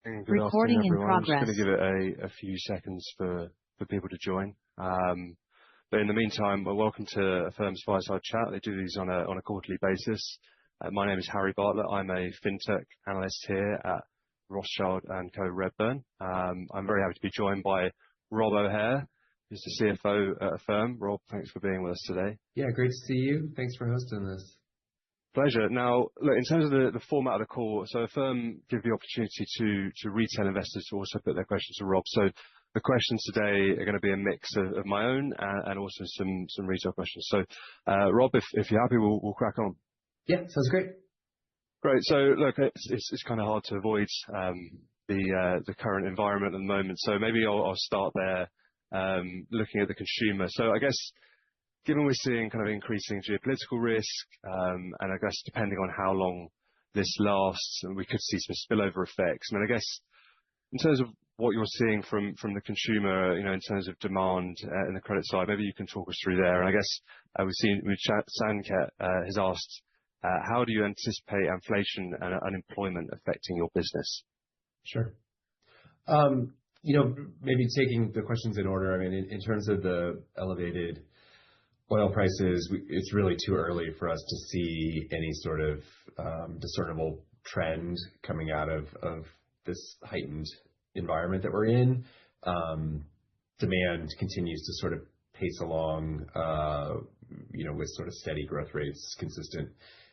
Good afternoon, Recording in everyone. I'm just going progress. to give it a few seconds for people to join. But in the meantime, welcome to Affirm's Fireside Chat. They do these on a quarterly basis. My name is Harry Bartlett. I'm a fintech analyst here at Rothschild & Co Redburn. I'm very happy to be joined by Rob O'Hare, who's the CFO at Affirm. Rob, thanks for being with us today. Yeah, great to see you. Thanks for hosting this. Pleasure. Now, look, in terms of the format of the call, so Affirm give the opportunity to retail investors to also put their questions to Rob. So the questions today are going to be a mix of my own and also some retail questions. So, Rob, if you're happy, we'll crack on. Yeah, sounds great. Great. So, look, it's kind of hard to avoid the current environment at the moment. So maybe I'll start there, looking at the consumer. So I guess, given we're seeing kind of increasing geopolitical risk, and I guess depending on how long this lasts, and we could see some spillover effects. I mean, I guess in terms of what you're seeing from the consumer, in terms of demand in the credit side, maybe you can talk us through there. And I guess we've seen Sanket has asked, how do you anticipate inflation and unemployment affecting your business? Sure. Maybe taking the questions in order. I mean, in terms of the elevated oil prices, it's really too early for us to see any sort of discernible trend coming out of this heightened environment that we're in. Demand continues to sort of pace along, with sort of steady growth rates, consistent.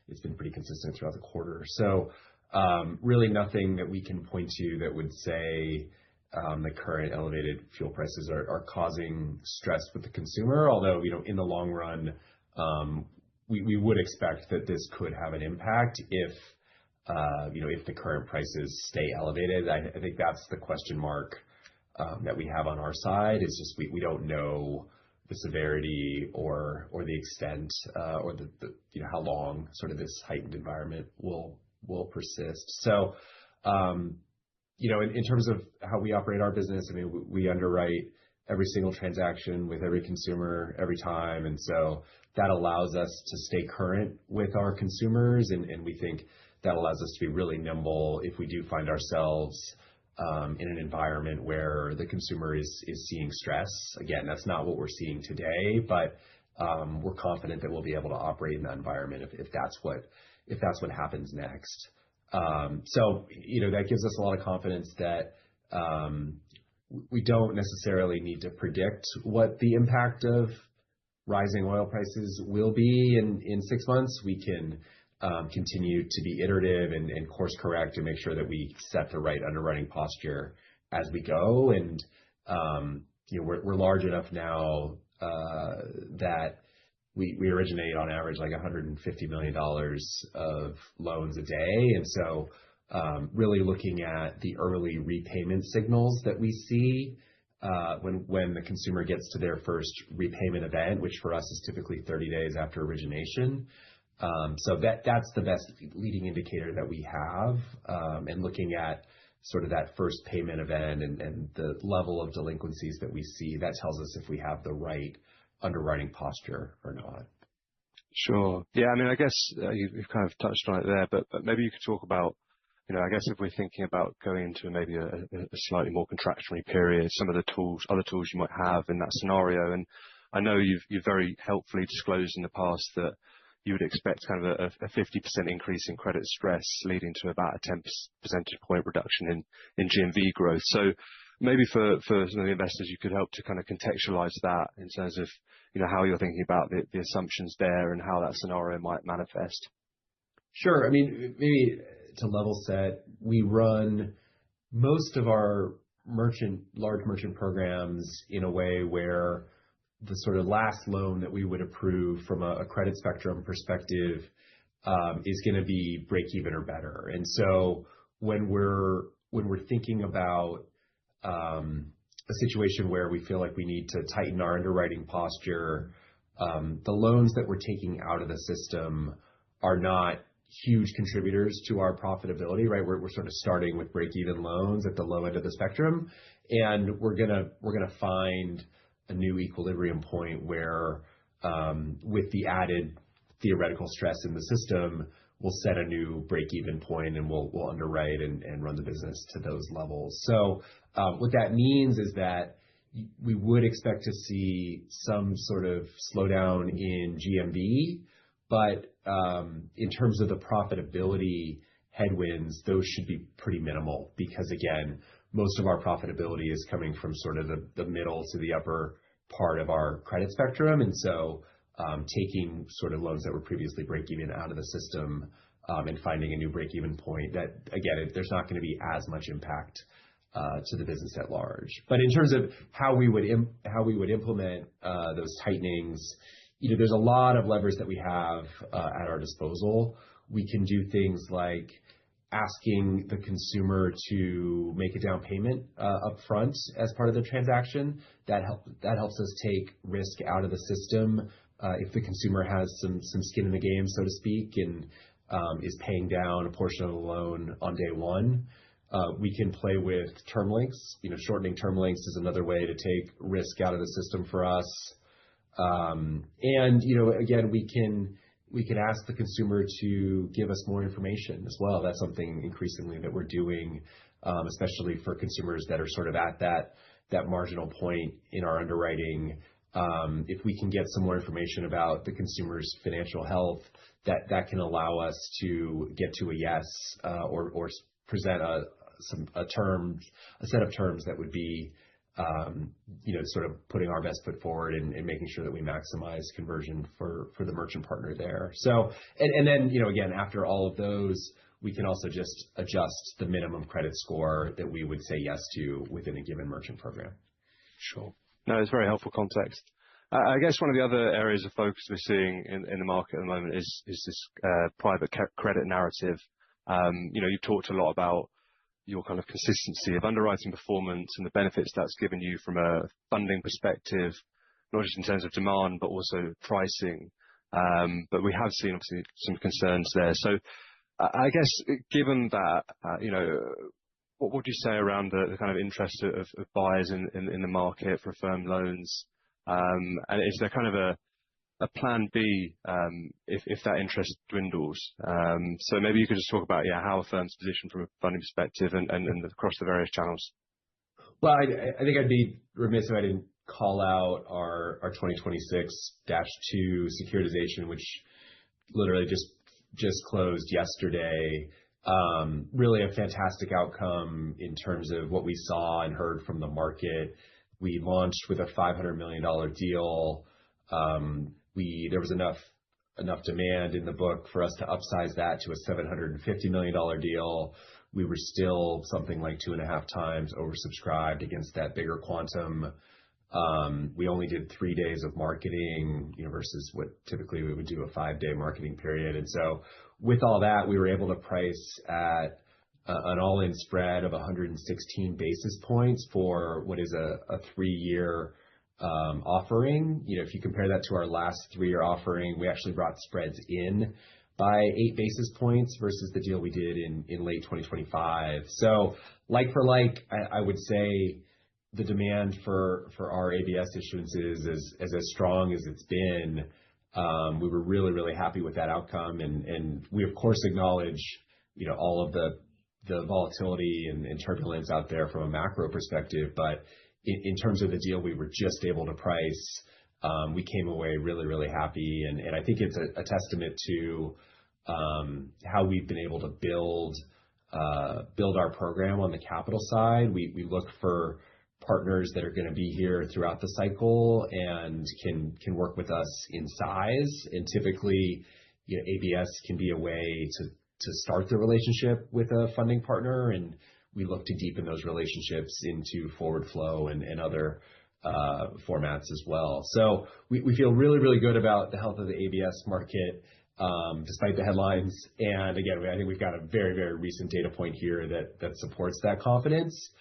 It's been pretty consistent throughout the quarter. So, really nothing that we can point to that would say the current elevated fuel prices are causing stress with the consumer. Although, in the long run, we would expect that this could have an impact if the current prices stay elevated. I think that's the question mark that we have on our side. Is just we don't know the severity or the extent or the how long sort of this heightened environment will persist. So, in terms of how we operate our business, I mean, we underwrite every single transaction with every consumer every time. And so that allows us to stay current with our consumers. And we think that allows us to be really nimble if we do find ourselves in an environment where the consumer is seeing stress. Again, that's not what we're seeing today, but we're confident that we'll be able to operate in that environment if that's what happens next. So, that gives us a lot of confidence that we don't necessarily need to predict what the impact of rising oil prices will be in 6 months. We can continue to be iterative and course correct and make sure that we set the right underwriting posture as we go. And, we're large enough now that we originate on average like $150 million of loans a day. And so, really looking at the early repayment signals that we see when the consumer gets to their first repayment event, which for us is typically 30 days after origination. So that's the best leading indicator that we have. And looking at sort of that first payment event and the level of delinquencies that we see, that tells us if we have the right underwriting posture or not. Sure. Yeah. I mean, I guess you've kind of touched on it there, but maybe you could talk about, I guess if we're thinking about going into maybe a slightly more contractionary period, some of the other tools you might have in that scenario. And I know you've very helpfully disclosed in the past that you would expect kind of a 50% increase in credit stress leading to about a 10 percentage point reduction in GMV growth. So maybe for some of the investors, you could help to kind of contextualize that in terms of, how you're thinking about the assumptions there and how that scenario might manifest. Sure. I mean, maybe to level set, we run most of our large merchant programs in a way where the sort of last loan that we would approve from a credit spectrum perspective is going to be break even or better. And so when we're thinking about a situation where we feel like we need to tighten our underwriting posture, the loans that we're taking out of the system are not huge contributors to our profitability, right? We're sort of starting with break-even loans at the low end of the spectrum, and we're gonna find a new equilibrium point where, with the added theoretical stress in the system, we'll set a new break-even point and we'll underwrite and run the business to those levels. So what that means is that we would expect to see some sort of slowdown in GMV, but in terms of the profitability headwinds, those should be pretty minimal because, again, most of our profitability is coming from sort of the middle to the upper part of our credit spectrum. And so taking sort of loans that were previously break-even out of the system and finding a new break-even point, that, again, there's not going to be as much impact to the business at large. But in terms of how we would implement those tightenings, there's a lot of levers that we have at our disposal. We can do things like asking the consumer to make a down payment up front as part of the transaction. That helps us take risk out of the system if the consumer has some skin in the game, so to speak, and is paying down a portion of the loan on day one. We can play with term lengths. Shortening term lengths is another way to take risk out of the system for us. And again, we can ask the consumer to give us more information as well. That's something increasingly that we're doing, especially for consumers that are sort of at that marginal point in our underwriting. If we can get some more information about the consumer's financial health, that can allow us to get to a yes or present a set of terms that would be sort of putting our best foot forward and making sure that we maximize conversion for the merchant partner there. So, and then, again, after all of those, we can also just adjust the minimum credit score that we would say yes to within a given merchant program. Sure. No, it's very helpful context. I guess one of the other areas of focus we're seeing in the market at the moment is this private credit narrative. You've talked a lot about your kind of consistency of underwriting performance and the benefits that's given you from a funding perspective, not just in terms of demand, but also pricing. But we have seen obviously some concerns there. So I guess given that, what would you say around the kind of interest of buyers in the market for Affirm loans? And is there kind of a plan B if that interest dwindles? So maybe you could just talk about how Affirm's positioned from a funding perspective and across the various channels. Well, I think I'd be remiss if I didn't call out our 2026-2 securitization, which literally just closed yesterday. Really a fantastic outcome in terms of what we saw and heard from the market. We launched with a $500 million deal. There was enough demand in the book for us to upsize that to a $750 million deal. We were still something like 2.5 times oversubscribed against that bigger quantum. We only did 3 days of marketing, versus what typically we would do a 5-day marketing period. And so with all that, we were able to price at an all-in spread of 116 basis points for what is a 3-year offering. If you compare that to our last 3-year offering, we actually brought spreads in by 8 basis points versus the deal we did in late 2025. So like for like, I would say the demand for our ABS issuances is as strong as it's been. We were really, really happy with that outcome. And we, of course, acknowledge, all of the volatility and turbulence out there from a macro perspective. But in terms of the deal we were just able to price, we came away really, really happy. And I think it's a testament to how we've been able to build our program on the capital side. We look for partners that are going to be here throughout the cycle and can work with us in size. And typically, ABS can be a way to start the relationship with a funding partner, and we look to deepen those relationships into forward flow and other formats as well. So we feel really, really good about the health of the ABS market, despite the headlines. And again, I think we've got a very, very recent data point here that supports that confidence.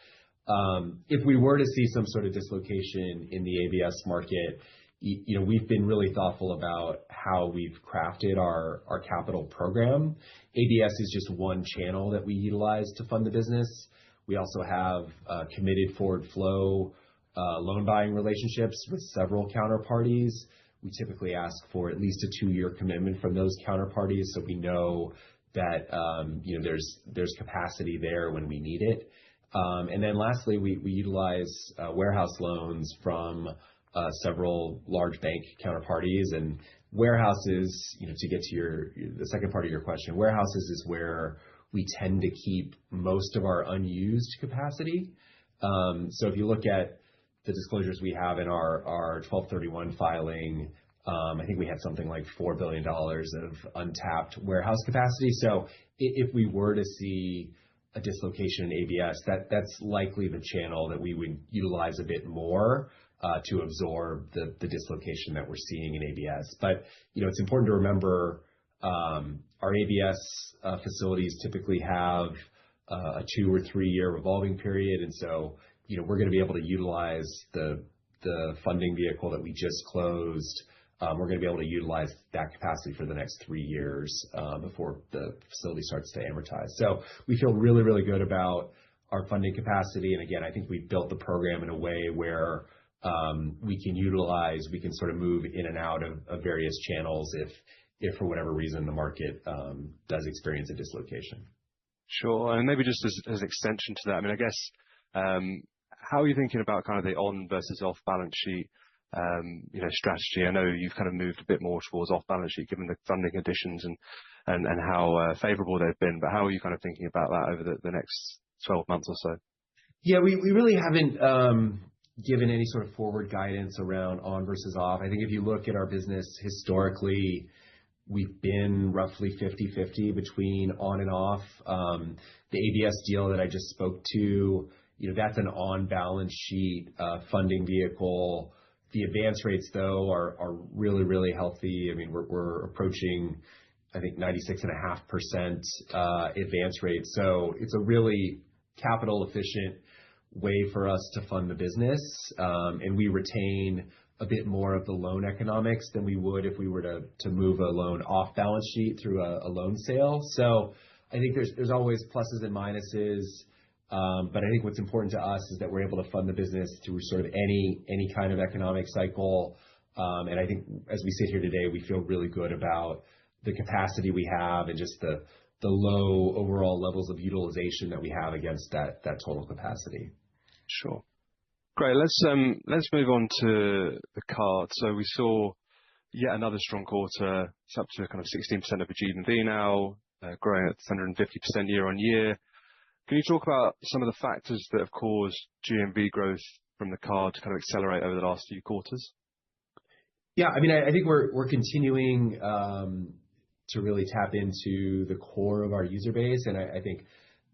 If we were to see some sort of dislocation in the ABS market, we've been really thoughtful about how we've crafted our capital program. ABS is just one channel that we utilize to fund the business. We also have committed forward flow loan buying relationships with several counterparties. We typically ask for at least a 2-year commitment from those counterparties, so we know that there's capacity there when we need it. And then lastly, we utilize warehouse loans from several large bank counterparties. And warehouses, to get to the second part of your question, warehouses is where we tend to keep most of our unused capacity. So if you look at the disclosures we have in our 1231 filing, I think we had something like $4 billion of untapped warehouse capacity. So if we were to see a dislocation in ABS, that's likely the channel that we would utilize a bit more to absorb the dislocation that we're seeing in ABS. But it's important to remember our ABS facilities typically have a 2 or 3 year revolving period, and so we're going to be able to utilize the funding vehicle that we just closed. We're going to be able to utilize that capacity for the next 3 years before the facility starts to amortize. So we feel really, really good about our funding capacity. And again, I think we've built the program in a way where we can sort of move in and out of various channels if for whatever reason the market does experience a dislocation. Sure. And maybe just as an extension to that, I mean, I guess, how are you thinking about kind of the on versus off balance sheet strategy? I know you've kind of moved a bit more towards off balance sheet given the funding conditions and how favorable they've been, but how are you kind of thinking about that over the next 12 months or so? Yeah, we really haven't given any sort of forward guidance around on versus off. I think if you look at our business historically, we've been roughly 50-50 between on and off. The ABS deal that I just spoke to, that's an on balance sheet funding vehicle. The advance rates, though, are really, really healthy. I mean, we're approaching, I think, 96.5% advance rate. So it's a really capital efficient way for us to fund the business. And we retain a bit more of the loan economics than we would if we were to move a loan off balance sheet through a loan sale. So I think there's always pluses and minuses. But I think what's important to us is that we're able to fund the business through sort of any kind of economic cycle. And I think as we sit here today, we feel really good about the capacity we have and just the low overall levels of utilization that we have against that total capacity. Sure. Great. Let's move on to the card. So we saw yet another strong quarter. It's up to kind of 16% of the GMV now, growing at 150% year on year. Can you talk about some of the factors that have caused GMV growth from the card to kind of accelerate over the last few quarters? Yeah, I mean, I think we're continuing to really tap into the core of our user base, and I think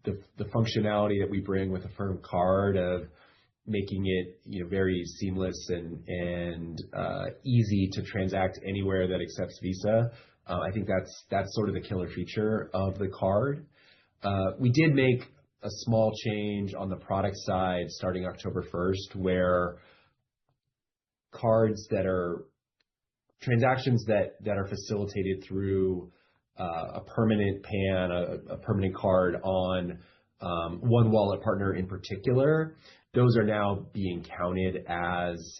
the functionality that we bring with Affirm Card of making it very seamless and easy to transact anywhere that accepts Visa. I think that's sort of the killer feature of the card. We did make a small change on the product side starting October 1st, where transactions that are facilitated through a permanent PAN, a permanent card on one wallet partner in particular, those are now being counted as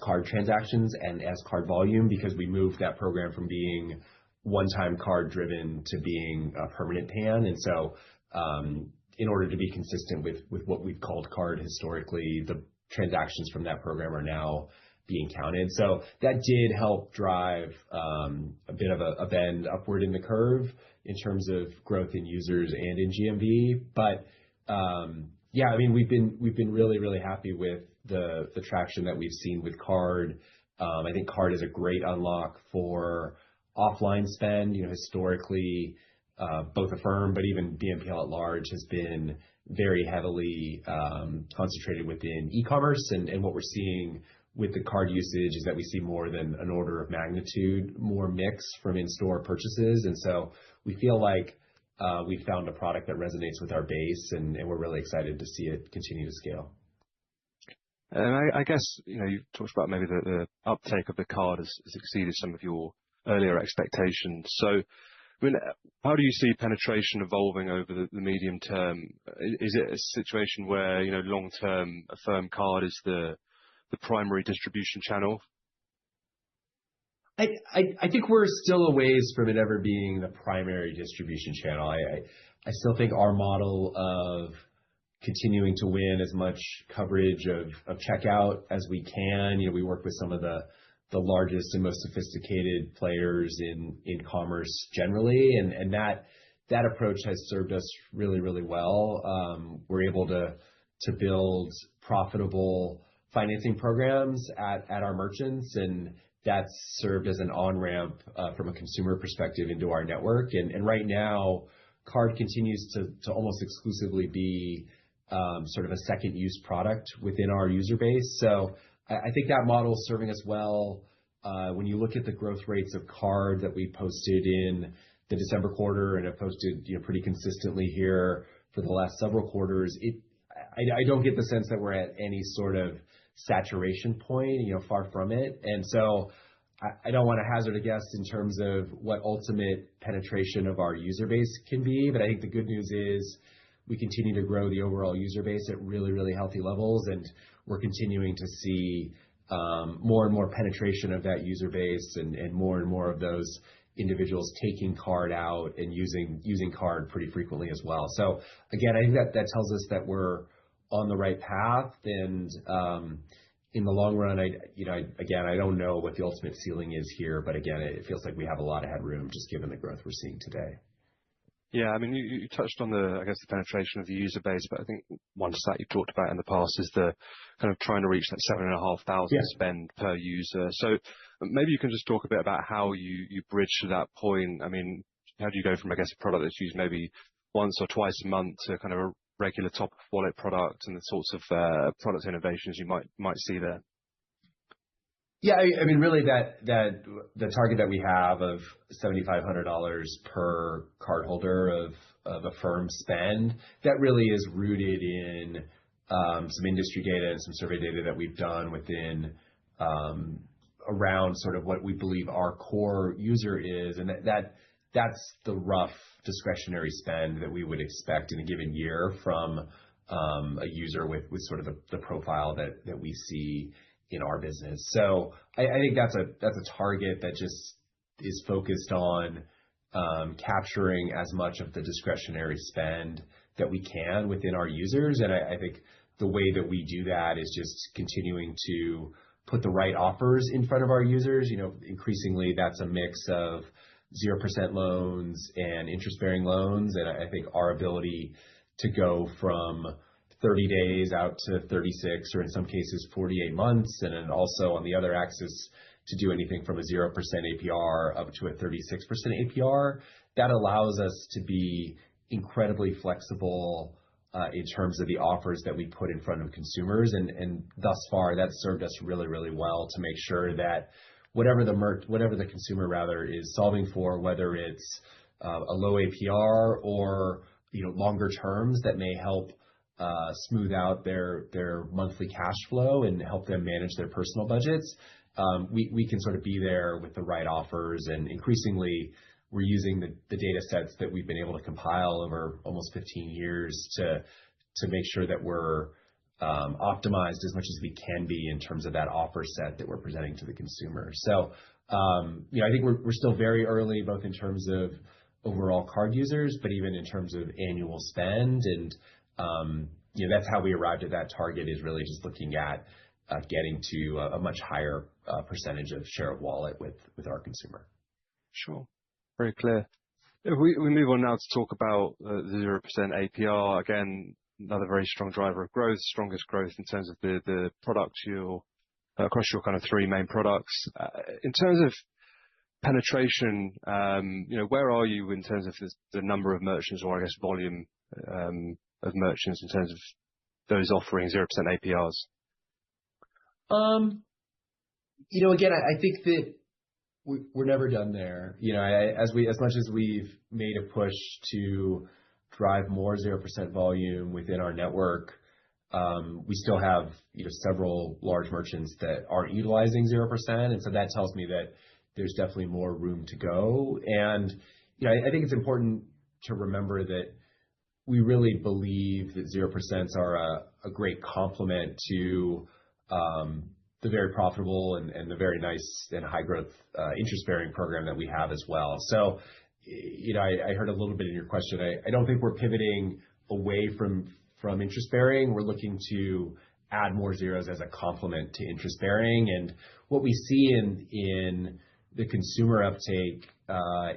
card transactions and as card volume because we moved that program from being one-time card driven to being a permanent PAN. And so in order to be consistent with what we've called card historically, the transactions from that program are now being counted. So that did help drive a bit of a bend upward in the curve in terms of growth in users and in GMV. But yeah, I mean, we've been really, really happy with the traction that we've seen with card. I think card is a great unlock for offline spend. Historically, both Affirm, but even BNPL at large has been very heavily concentrated within e-commerce. And what we're seeing with the card usage is that we see more than an order of magnitude more mix from in-store purchases. And so we feel like we found a product that resonates with our base, and we're really excited to see it continue to scale. And I guess, you talked about maybe the uptake of the card has exceeded some of your earlier expectations. So, I mean, how do you see penetration evolving over the medium term? Is it a situation where, long-term Affirm Card is the primary distribution channel? I think we're still a ways from it ever being the primary distribution channel. I still think our model of continuing to win as much coverage of checkout as we can. We work with some of the largest and most sophisticated players in commerce generally, and that approach has served us really, really well. We're able to build profitable financing programs at our merchants, and that's served as an on-ramp from a consumer perspective into our network. And right now, card continues to almost exclusively be sort of a second use product within our user base. So I think that model is serving us well. When you look at the growth rates of card that we posted in the December quarter and have posted pretty consistently here for the last several quarters, I don't get the sense that we're at any sort of saturation point, far from it. And so I don't want to hazard a guess in terms of what ultimate penetration of our user base can be, but I think the good news is we continue to grow the overall user base at really, really healthy levels, and we're continuing to see more and more penetration of that user base and more of those individuals taking card out and using card pretty frequently as well. So again, I think that tells us that we're on the right path, and in the long run, I don't know what the ultimate ceiling is here, but again, it feels like we have a lot of headroom just given the growth we're seeing today. Yeah, I mean, you touched on the penetration of the user base, but I think one stat you talked about in the past is the kind of trying to reach that 7,500 spend per user. So maybe you can just talk a bit about how you bridge to that point. I mean, how do you go from, a product that's used maybe once or twice a month to kind of a regular top of wallet product, and the sorts of product innovations you might see there? Yeah, I mean, really that the target that we have of $7,500 per cardholder of Affirm spend, that really is rooted in some industry data and some survey data that we've done within around sort of what we believe our core user is, and that's the rough discretionary spend that we would expect in a given year from a user with sort of the profile that we see in our business. So I think that's a target that just is focused on capturing as much of the discretionary spend that we can within our users. And I think the way that we do that is just continuing to put the right offers in front of our users. Increasingly that's a mix of 0% loans and interest-bearing loans. And I think our ability to go from 30 days out to 36, or in some cases 48 months, and then also on the other axis to do anything from a 0% APR up to a 36% APR, that allows us to be incredibly flexible in terms of the offers that we put in front of consumers. And thus far, that's served us really, really well to make sure that whatever the consumer rather is solving for, whether it's a low APR or longer terms that may help smooth out their monthly cash flow and help them manage their personal budgets, we can sort of be there with the right offers. And increasingly, we're using the data sets that we've been able to compile over almost 15 years to make sure that we're optimized as much as we can be in terms of that offer set that we're presenting to the consumer. So, I think we're still very early, both in terms of overall card users, but even in terms of annual spend. And that's how we arrived at that target, is really just looking at getting to a much higher percentage of share of wallet with our consumer. Sure. Very clear. If we move on now to talk about the 0% APR, again, another very strong driver of growth, strongest growth in terms of the products across your kind of three main products. In terms of penetration, where are you in terms of the number of merchants, or volume of merchants in terms of those offering 0% APRs? Again, I think that we're never done there. As much as we've made a push to drive more 0% volume within our network, we still have several large merchants that aren't utilizing 0%, and so that tells me that there's definitely more room to go. And I think it's important to remember that we really believe that 0% are a great complement to the very profitable and the very nice and high growth interest-bearing program that we have as well. So, I heard a little bit in your question. I don't think we're pivoting away from interest-bearing. We're looking to add more zeros as a complement to interest-bearing. And what we see in the consumer uptake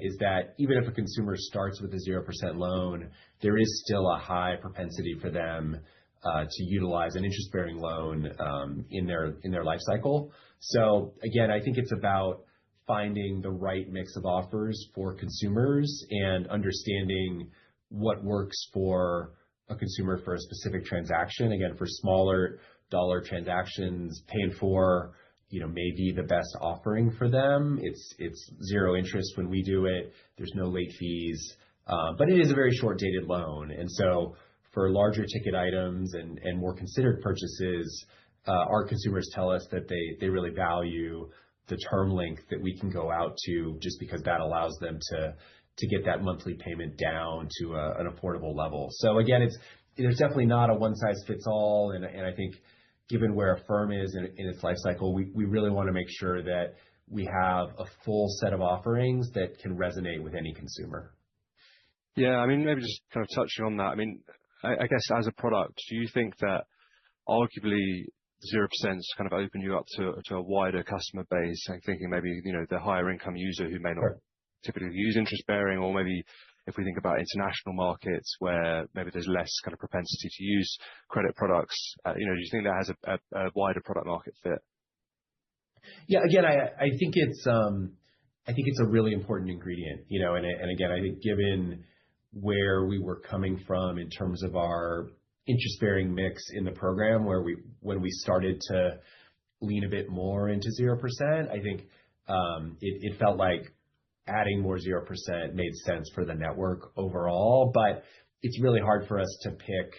is that even if a consumer starts with a 0% loan, there is still a high propensity for them to utilize an interest-bearing loan in their life cycle. So again, I think it's about finding the right mix of offers for consumers and understanding what works for a consumer for a specific transaction. Again, for smaller dollar transactions, Pay in 4, may be the best offering for them. It's zero interest when we do it. There's no late fees, but it is a very short-dated loan. And so for larger ticket items and more considered purchases, our consumers tell us that they really value the term length that we can go out to, just because that allows them to get that monthly payment down to an affordable level. So again, there's definitely not a one-size-fits-all. And I think given where Affirm is in its life cycle, we really want to make sure that we have a full set of offerings that can resonate with any consumer. Yeah, I mean, maybe just kind of touching on that. I mean, I guess as a product, do you think that arguably 0% kind of open you up to a wider customer base? I'm thinking maybe, the higher income user who may not typically use interest bearing, or maybe if we think about international markets where maybe there's less kind of propensity to use credit products, do you think that has a wider product market fit? Yeah, again, I think it's a really important ingredient, and again, I think given where we were coming from in terms of our interest-bearing mix in the program, when we started to lean a bit more into 0%, I think it felt like adding more 0% made sense for the network overall. But it's really hard for us to pick,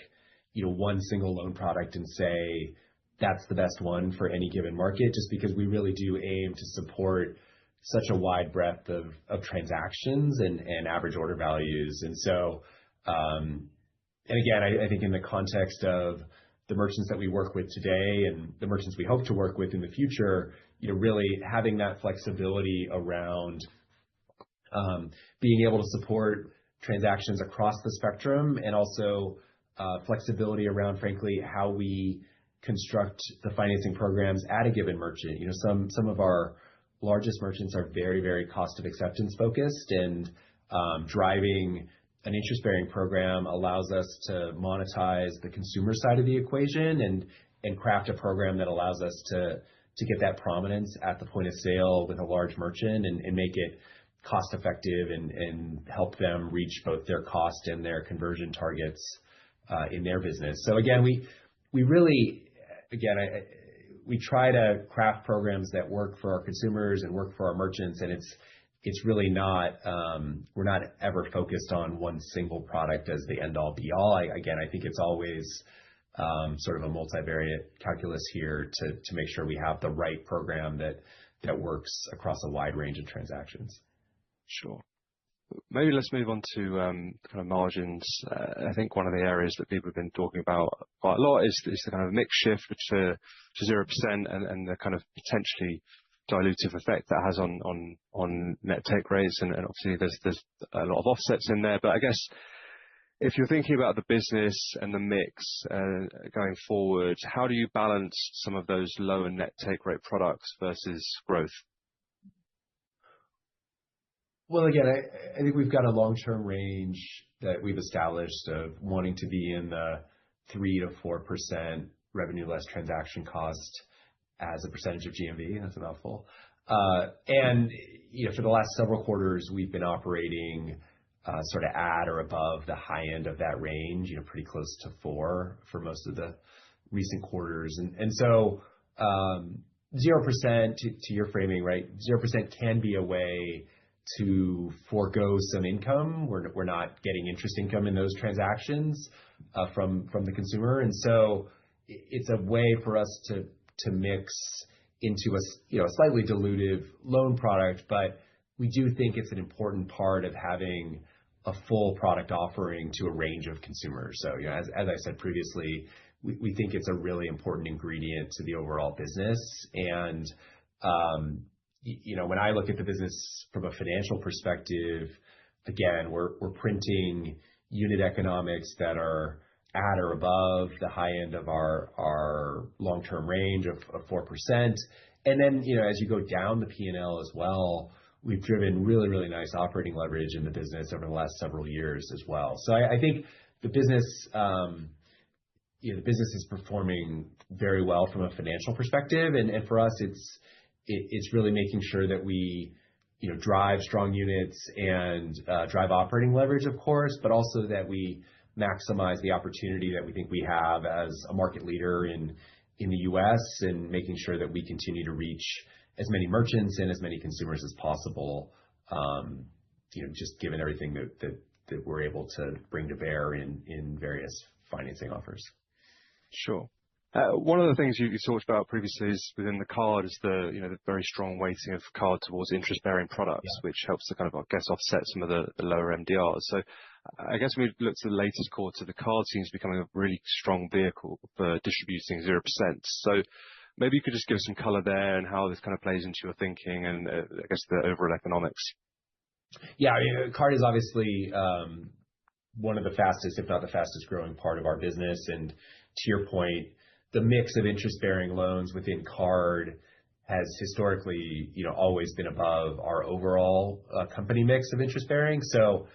one single loan product and say that's the best one for any given market, just because we really do aim to support such a wide breadth of transactions and average order values. And so, and again, I think in the context of the merchants that we work with today and the merchants we hope to work with in the future, really having that flexibility around being able to support transactions across the spectrum, and also flexibility around, frankly, how we construct the financing programs at a given merchant. Some of our largest merchants are very, very cost of acceptance focused, and driving an interest-bearing program allows us to monetize the consumer side of the equation and craft a program that allows us to get that prominence at the point of sale with a large merchant and make it cost effective and help them reach both their cost and their conversion targets in their business. So again, we really, we try to craft programs that work for our consumers and work for our merchants, and it's really not, we're not ever focused on one single product as the end all be all. I think it's always sort of a multivariate calculus here to make sure we have the right program that works across a wide range of transactions. Sure. Maybe let's move on to kind of margins. I think one of the areas that people have been talking about quite a lot is the kind of mix shift to 0% and the kind of potentially dilutive effect that has on net take rates. And obviously there's a lot of offsets in there. But I guess if you're thinking about the business and the mix going forward, how do you balance some of those lower net take rate products versus growth? Well, again, I think we've got a long-term range that we've established of wanting to be in the 3 to 4% revenue less transaction cost as a percentage of GMV. That's a mouthful. And for the last several quarters, we've been operating sort of at or above the high end of that range, pretty close to 4 for most of the recent quarters. And so 0%, to your framing, right? 0% can be a way to forego some income. We're not getting interest income in those transactions from the consumer, and so it's a way for us to mix into a slightly dilutive loan product. But we do think it's an important part of having a full product offering to a range of consumers. So as I said previously, we think it's a really important ingredient to the overall business. And, when I look at the business from a financial perspective, again, we're printing unit economics that are at or above the high end of our long-term range of 4%. And then, as you go down the P&L as well, we've driven really, really nice operating leverage in the business over the last several years as well. So I think the business is performing very well from a financial perspective. And for us, it's really making sure that we, drive strong units and drive operating leverage, of course, but also that we maximize the opportunity that we think we have as a market leader in the U.S. and making sure that we continue to reach as many merchants and as many consumers as possible, just given everything that we're able to bring to bear in various financing offers. Sure. One of the things you talked about previously is within the card is the very strong weighting of card towards interest-bearing products, which helps to kind of, I guess, offset some of the lower MDRs. So I guess when we look to the latest quarter, the card seems becoming a really strong vehicle for distributing 0%. So maybe you could just give some color there and how this kind of plays into your thinking and I guess the overall economics. Yeah, card is obviously one of the fastest, if not the fastest growing part of our business. And to your point, the mix of interest-bearing loans within card has historically, always been above our overall company mix of interest-bearing. So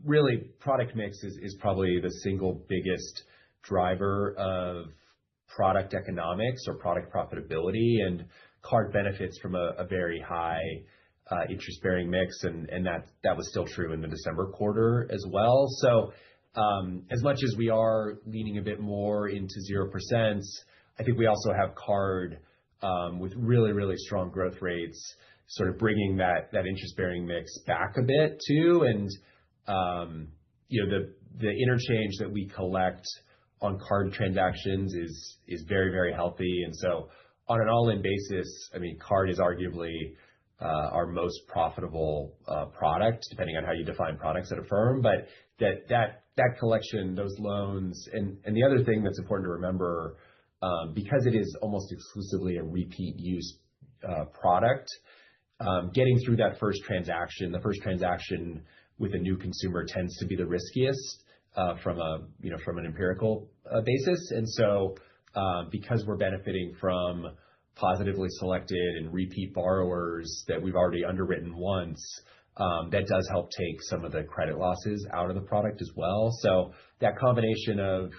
really, product mix is probably the single biggest driver of product economics or product profitability. And card benefits from a very high interest-bearing mix, and that was still true in the December quarter as well. So as much as we are leaning a bit more into 0%, I think we also have card with really, really strong growth rates, sort of bringing that interest-bearing mix back a bit too. And the interchange that we collect on card transactions is very, very healthy. And so on an all-in basis, I mean, card is arguably our most profitable product, depending on how you define products at Affirm. But that collection, those loans, and the other thing that's important to remember, because it is almost exclusively a repeat use product, getting through that first transaction, the first transaction with a new consumer tends to be the riskiest from an empirical basis. And so because we're benefiting from positively selected and repeat borrowers that we've already underwritten once, that does help take some of the credit losses out of the product as well. So that combination of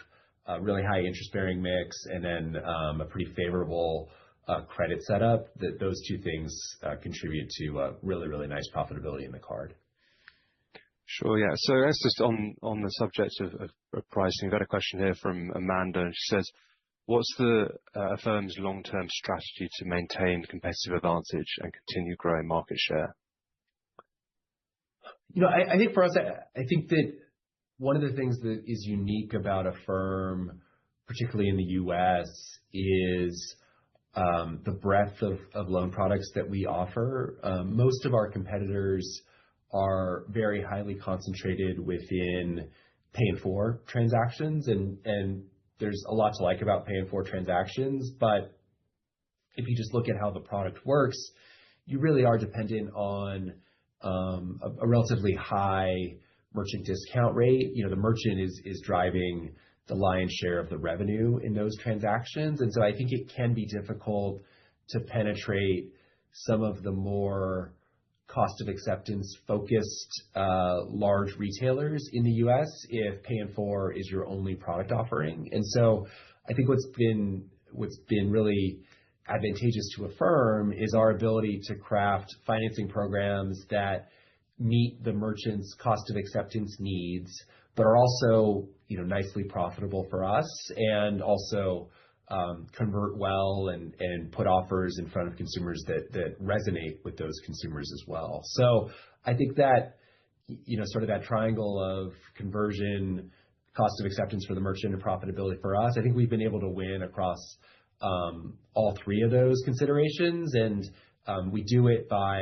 really high interest-bearing mix and then a pretty favorable credit setup, those two things contribute to really, really nice profitability in the card. Sure, yeah. So that's just on the subject of pricing. I've got a question here from Amanda, and she says, what's the Affirm's long-term strategy to maintain competitive advantage and continue growing market share? I think for us, I think that one of the things that is unique about Affirm, particularly in the U.S., is the breadth of loan products that we offer. Most of our competitors are very highly concentrated within Pay in 4 transactions, and there's a lot to like about Pay in 4 transactions. But if you just look at how the product works, you really are dependent on a relatively high merchant discount rate. The merchant is driving the lion's share of the revenue in those transactions. And so I think it can be difficult to penetrate some of the more cost of acceptance focused large retailers in the US if Pay in 4 is your only product offering. And so I think what's been really advantageous to Affirm is our ability to craft financing programs that meet the merchant's cost of acceptance needs, but are also nicely profitable for us, and also convert well and put offers in front of consumers that resonate with those consumers as well. So I think that sort of that triangle of conversion, cost of acceptance for the merchant, and profitability for us, I think we've been able to win across all three of those considerations. And we do it by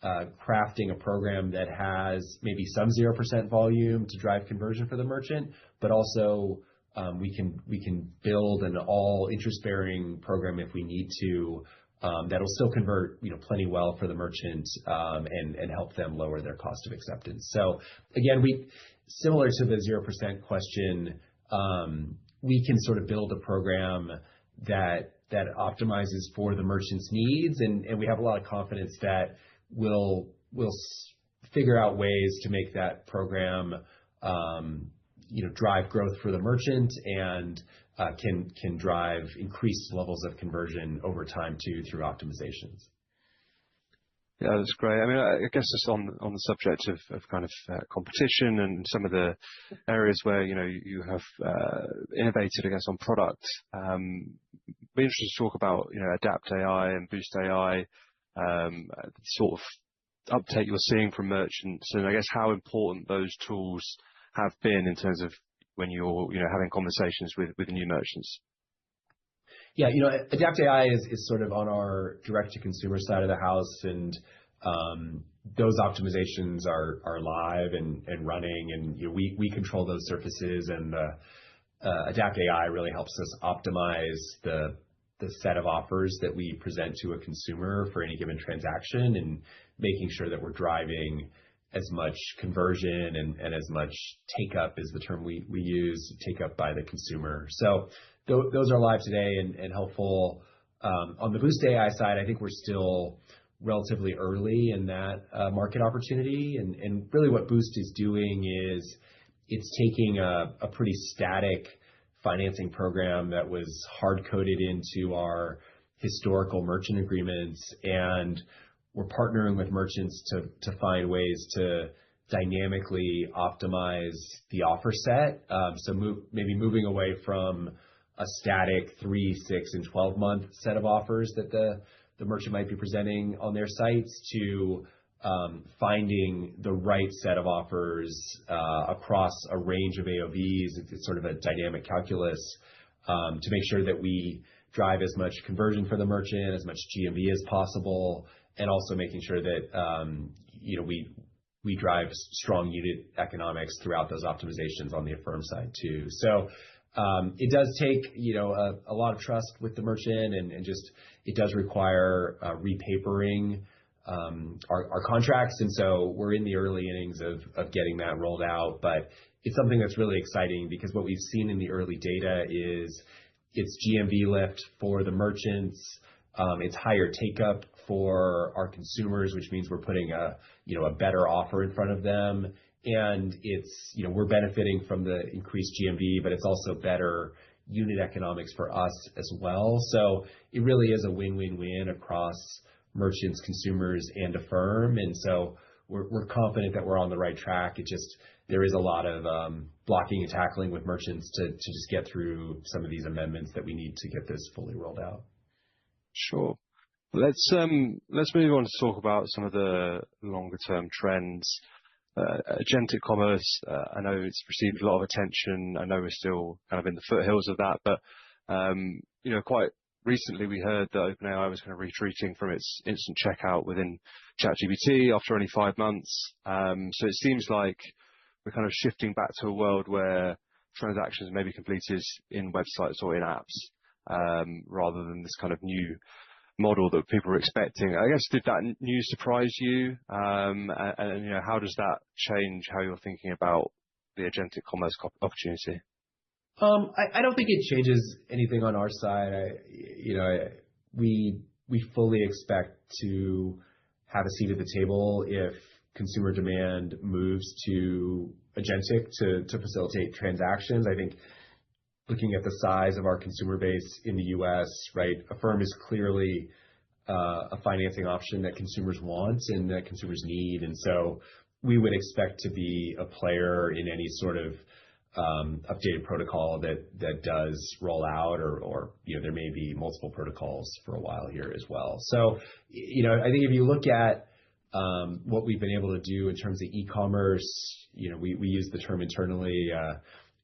crafting a program that has maybe some 0% volume to drive conversion for the merchant, but also we can build an all interest-bearing program if we need to, that'll still convert, plenty well for the merchant, and help them lower their cost of acceptance. So again, similar to the 0% question, we can sort of build a program that optimizes for the merchant's needs, and we have a lot of confidence that we'll figure out ways to make that program, drive growth for the merchant and can drive increased levels of conversion over time too through optimizations. Yeah, that's great. I mean, I guess just on the subject of kind of competition and some of the areas where you have innovated, I guess, on product. Be interested to talk about Adapt AI and Boost AI, sort of uptake you're seeing from merchants, and I guess how important those tools have been in terms of when you're having conversations with new merchants. Yeah, Adapt AI is sort of on our direct-to-consumer side of the house, and those optimizations are live and running, and we control those surfaces, and Adapt AI really helps us optimize the set of offers that we present to a consumer for any given transaction, and making sure that we're driving as much conversion and as much take up is the term we use, take up by the consumer. So those are live today and helpful. On the Boost AI side, I think we're still relatively early in that market opportunity. And really what Boost is doing is it's taking a pretty static financing program that was hard-coded into our historical merchant agreements, and we're partnering with merchants to find ways to dynamically optimize the offer set. So maybe moving away from a static 3, 6, and 12-month set of offers that the merchant might be presenting on their sites to finding the right set of offers across a range of AOVs. It's sort of a dynamic calculus to make sure that we drive as much conversion for the merchant, as much GMV as possible, and also making sure that we drive strong unit economics throughout those optimizations on the Affirm side too. So it does take a lot of trust with the merchant, and just it does require repapering our contracts, and so we're in the early innings of getting that rolled out. But it's something that's really exciting because what we've seen in the early data is it's GMV lift for the merchants, it's higher take up for our consumers, which means we're putting a better offer in front of them, and it's we're benefiting from the increased GMV, but it's also better unit economics for us as well. So it really is a win-win-win across merchants, consumers, and Affirm. And so we're confident that we're on the right track. There is a lot of blocking and tackling with merchants to just get through some of these amendments that we need to get this fully rolled out. Sure. Let's move on to talk about some of the longer term trends. Agentic commerce, I know it's received a lot of attention. I know we're still kind of in the foothills of that, but quite recently we heard that OpenAI was kind of retreating from its instant checkout within ChatGPT after only 5 months. So it seems like we're kind of shifting back to a world where transactions may be completed in websites or in apps, rather than this kind of new model that people were expecting. I guess, did that news surprise you? And how does that change how you're thinking about the agentic commerce opportunity? I don't think it changes anything on our side. We fully expect to have a seat at the table if consumer demand moves to agentic to facilitate transactions. I think looking at the size of our consumer base in the US, right, Affirm is clearly a financing option that consumers want and that consumers need. And so we would expect to be a player in any sort of updated protocol that does roll out, or there may be multiple protocols for a while here as well. So I think if you look at what we've been able to do in terms of e-commerce, we use the term internally,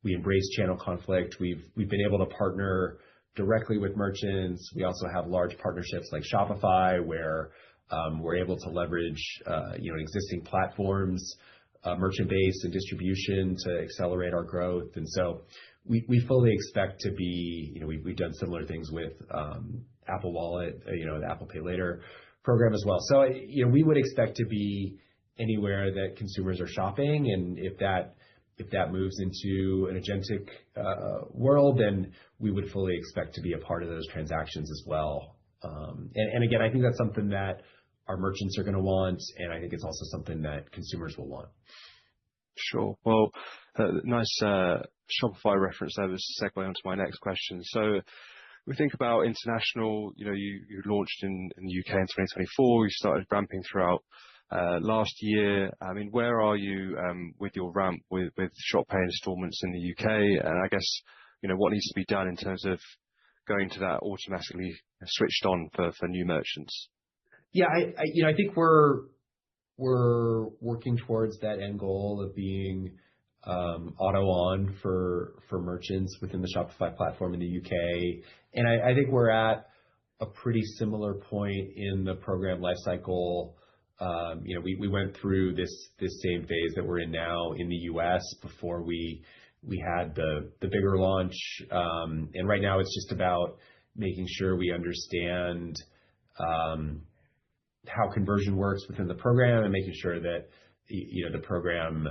we embrace channel conflict. We've been able to partner directly with merchants. We also have large partnerships like Shopify, where we're able to leverage existing platforms, merchant base and distribution to accelerate our growth. And so we fully expect to be, we've done similar things with Apple Wallet, the Apple Pay Later program as well. So, we would expect to be anywhere that consumers are shopping. And if that moves into an agentic world, then we would fully expect to be a part of those transactions as well. And again, I think that's something that our merchants are going to want, and I think it's also something that consumers will want. Sure. Well, nice Shopify reference there. This is a segue onto my next question. So we think about international, you launched in the UK in 2024, you started ramping throughout last year. I mean, where are you with your ramp with Shop Pay installments in the UK? And I guess, what needs to be done in terms of going to that automatically switched on for new merchants? Yeah, I think we're working towards that end goal of being auto on for merchants within the Shopify platform in the UK. And I think we're at a pretty similar point in the program lifecycle. We went through this same phase that we're in now in the US before we had the bigger launch. And right now it's just about making sure we understand how conversion works within the program and making sure that the program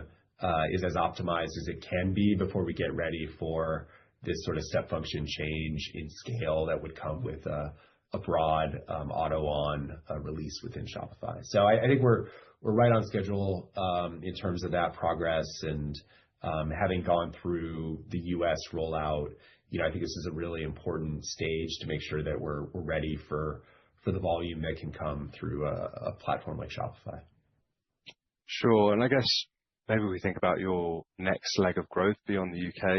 is as optimized as it can be before we get ready for this sort of step function change in scale that would come with a broad auto on release within Shopify. So I think we're right on schedule in terms of that progress, and having gone through the US rollout, I think this is a really important stage to make sure that we're ready for the volume that can come through a platform like Shopify. Sure. And I guess maybe we think about your next leg of growth beyond the UK.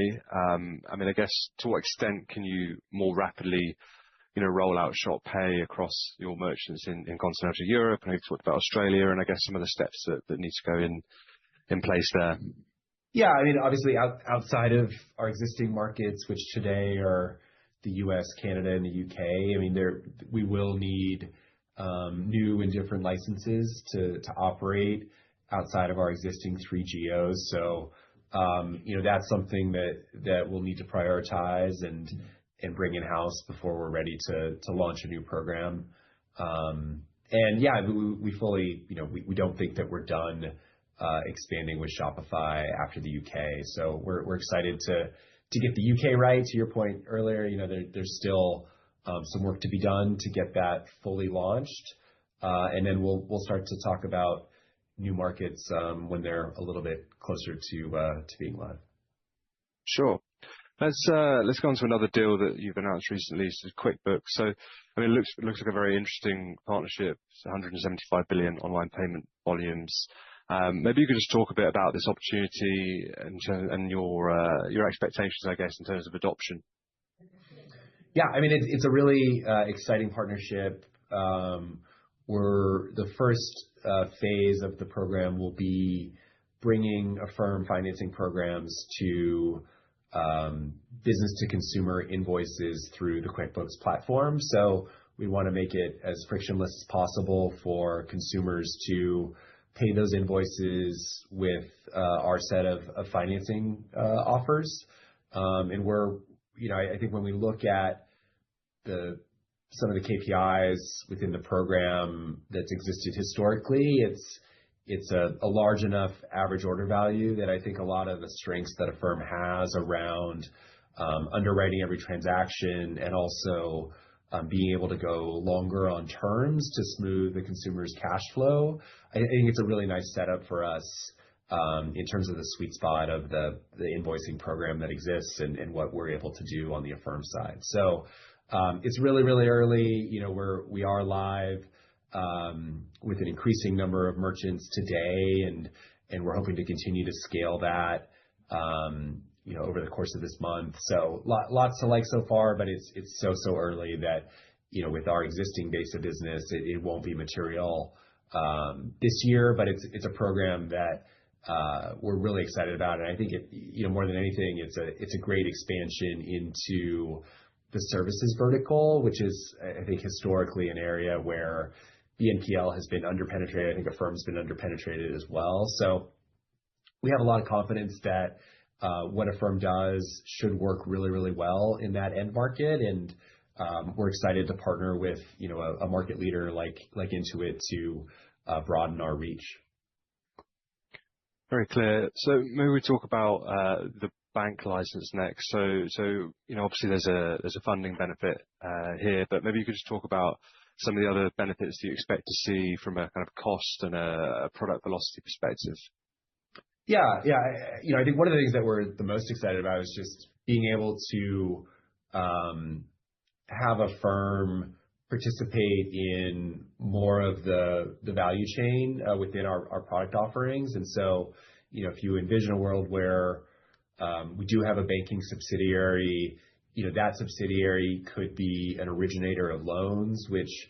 I mean, I guess to what extent can you more rapidly, roll out Shop Pay across your merchants in continental Europe? And we've talked about Australia, and I guess some of the steps that need to go in place there. Yeah, I mean, obviously outside of our existing markets, which today are the US, Canada, and the UK, I mean, we will need new and different licenses to operate outside of our existing 3 geos. So, that's something that we'll need to prioritize and bring in-house before we're ready to launch a new program. And yeah, we fully, we don't think that we're done expanding with Shopify after the UK. So we're excited to get the UK right. To your point earlier, there's still some work to be done to get that fully launched. And then we'll start to talk about new markets when they're a little bit closer to being live. Sure. Let's go on to another deal that you've announced recently, so QuickBooks. So, I mean, it looks like a very interesting partnership. It's 175 billion online payment volumes. Maybe you could just talk a bit about this opportunity and your expectations, I guess, in terms of adoption. Yeah, I mean, it's a really exciting partnership. The first phase of the program will be bringing Affirm financing programs to business to consumer invoices through the QuickBooks platform. So we want to make it as frictionless as possible for consumers to pay those invoices with our set of financing offers. And I think when we look at some of the KPIs within the program that's existed historically, it's a large enough average order value that I think a lot of the strengths that Affirm has around underwriting every transaction and also being able to go longer on terms to smooth the consumer's cash flow. I think it's a really nice setup for us in terms of the sweet spot of the invoicing program that exists and what we're able to do on the Affirm side. So it's really, really early. We are live with an increasing number of merchants today, and we're hoping to continue to scale that over the course of this month. So lots to like so far, but it's so early that with our existing base of business, it won't be material this year. But it's a program that we're really excited about, and I think more than anything, it's a great expansion into the services vertical, which is, I think, historically an area where BNPL has been underpenetrated. I think Affirm's been underpenetrated as well. So we have a lot of confidence that what Affirm does should work really, really well in that end market. And we're excited to partner with, a market leader like Intuit to broaden our reach. Very clear. So maybe we talk about the bank license next. So obviously there's a funding benefit here, but maybe you could just talk about some of the other benefits that you expect to see from a kind of cost and a product velocity perspective. Yeah. I think one of the things that we're the most excited about is just being able to have Affirm participate in more of the value chain within our product offerings. And so, if you envision a world where we do have a banking subsidiary, that subsidiary could be an originator of loans, which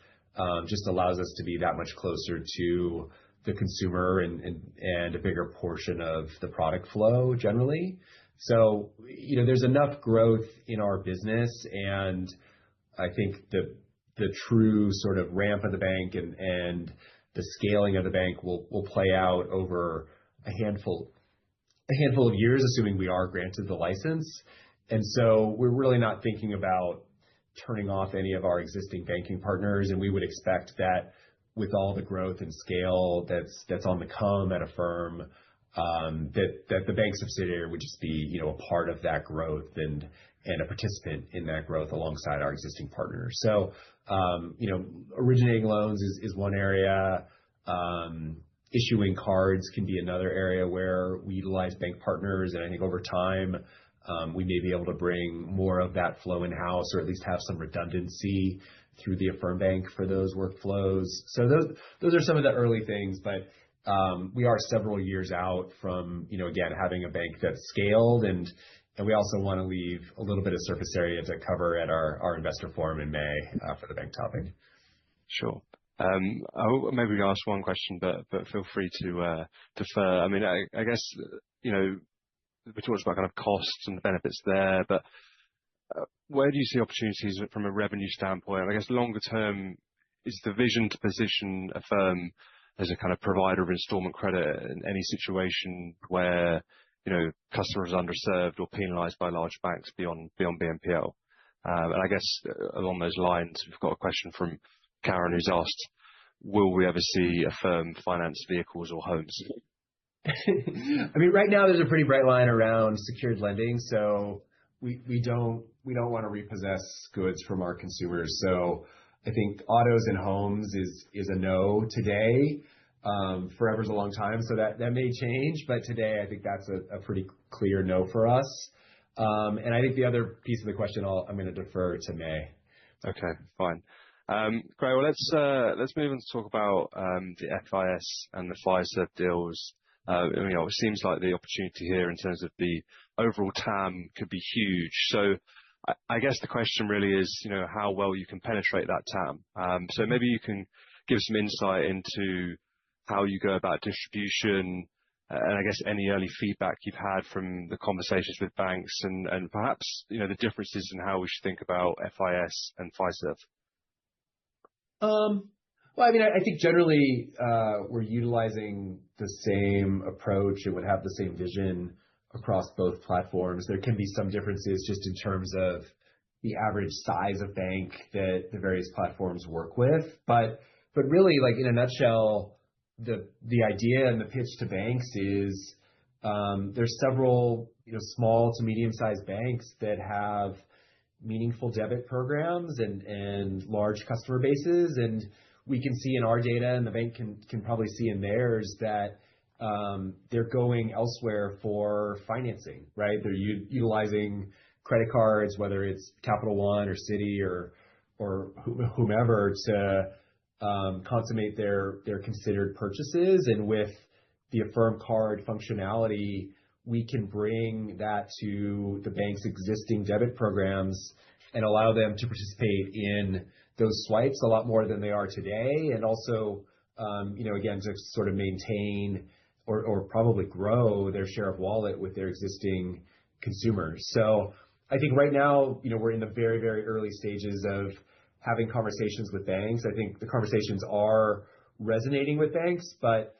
just allows us to be that much closer to the consumer and a bigger portion of the product flow generally. So, there's enough growth in our business, and I think the true sort of ramp of the bank and the scaling of the bank will play out over a handful of years, assuming we are granted the license. And so we're really not thinking about turning off any of our existing banking partners, and we would expect that with all the growth and scale that's on the come at Affirm, that the bank subsidiary would just be, a part of that growth and a participant in that growth alongside our existing partners. So, originating loans is one area. Issuing cards can be another area where we utilize bank partners, and I think over time, we may be able to bring more of that flow in-house, or at least have some redundancy through the Affirm Bank for those workflows. So those are some of the early things, but we are several years out from, again, having a bank that's scaled, and we also want to leave a little bit of surface area to cover at our investor forum in May for the bank topic. Sure. I'll maybe ask one question, but feel free to defer. I mean, I guess, we talked about kind of costs and the benefits there, but where do you see opportunities from a revenue standpoint? I guess longer term, is the vision to position Affirm as a kind of provider of installment credit in any situation where, customers are underserved or penalized by large banks beyond BNPL? And I guess along those lines, we've got a question from Karen, who's asked, will we ever see Affirm finance vehicles or homes? I mean, right now there's a pretty bright line around secured lending, so we don't want to repossess goods from our consumers. So I think autos and homes is a no today. Forever's a long time, so that may change, but today I think that's a pretty clear no for us. And I think the other piece of the question I'm going to defer to May. Okay, fine. Great. Well, let's move on to talk about the FIS and the Fireside deals. It seems like the opportunity here in terms of the overall TAM could be huge. So I guess the question really is, how well you can penetrate that TAM. So maybe you can give some insight into how you go about distribution, and I guess any early feedback you've had from the conversations with banks, and perhaps the differences in how we should think about FIS and Fiserv. Well, I mean, I think generally we're utilizing the same approach and would have the same vision across both platforms. There can be some differences just in terms of the average size of bank that the various platforms work with, but really, like in a nutshell, the idea and the pitch to banks is there's several small to medium-sized banks that have meaningful debit programs and large customer bases, and we can see in our data, and the bank can probably see in theirs, that they're going elsewhere for financing, right? They're utilizing credit cards, whether it's Capital One or Citi or whomever, to consummate their considered purchases. And with the Affirm Card functionality, we can bring that to the bank's existing debit programs and allow them to participate in those swipes a lot more than they are today. And also, again, to sort of maintain or probably grow their share of wallet with their existing consumers. So I think right now, we're in the very, very early stages of having conversations with banks. I think the conversations are resonating with banks, but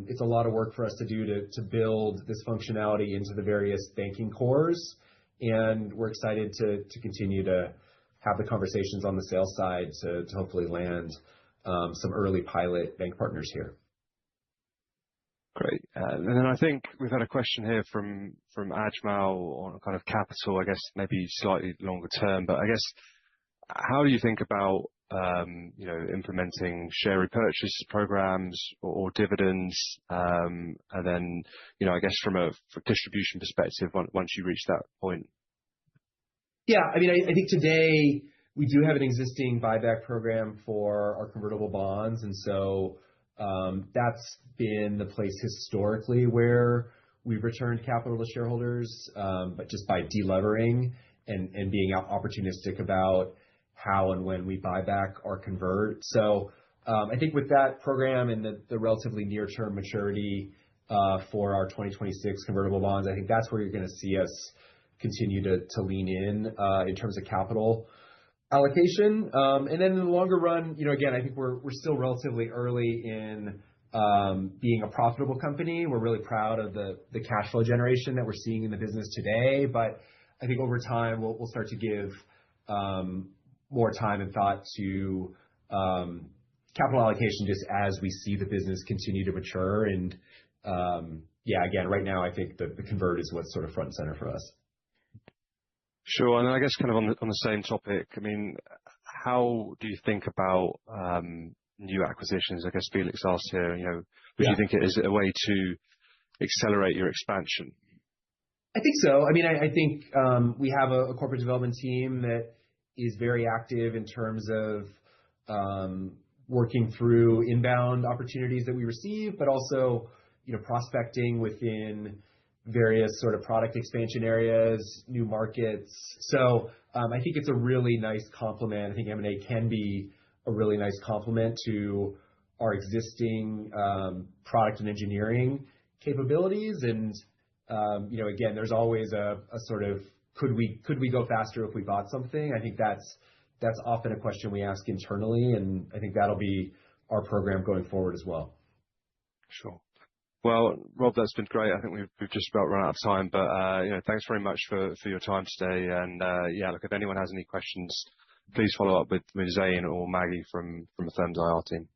it's a lot of work for us to do to build this functionality into the various banking cores. And we're excited to continue to have the conversations on the sales side to hopefully land some early pilot bank partners here. Great. And then I think we've had a question here from Ajmal on kind of capital, I guess maybe slightly longer term, but I guess how do you think about implementing share repurchase programs or dividends? And then, I guess from a distribution perspective, once you reach that point. Yeah, I mean, I think today we do have an existing buyback program for our convertible bonds. And so that's been the place historically where we've returned capital to shareholders, but just by delevering and being opportunistic about how and when we buy back or convert. So I think with that program and the relatively near-term maturity for our 2026 convertible bonds, I think that's where you're going to see us continue to lean in terms of capital allocation. And then in the longer run, again, I think we're still relatively early in being a profitable company. We're really proud of the cash flow generation that we're seeing in the business today. But I think over time, we'll start to give more time and thought to capital allocation just as we see the business continue to mature. And yeah, again, right now, I think the convert is what's sort of front and center for us. Sure. And I guess kind of on the same topic, I mean, how do you think about new acquisitions? I guess Felix asked here, would you think it is a way to accelerate your expansion? I think so. I mean, I think we have a corporate development team that is very active in terms of working through inbound opportunities that we receive, but also, prospecting within various sort of product expansion areas, new markets. So I think it's a really nice complement. I think M&A can be a really nice complement to our existing product and engineering capabilities. And, again, there's always a sort of, could we go faster if we bought something? I think that's often a question we ask internally. And I think that'll be our program going forward as well. Sure. Well, Rob, that's been great. I think we've just about run out of time, but thanks very much for your time today. And yeah, look, if anyone has any questions, please follow up with Zane or Maggie from Affirm's IR team.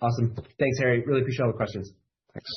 Awesome. Thanks, Harry. Really appreciate all the questions. Thanks.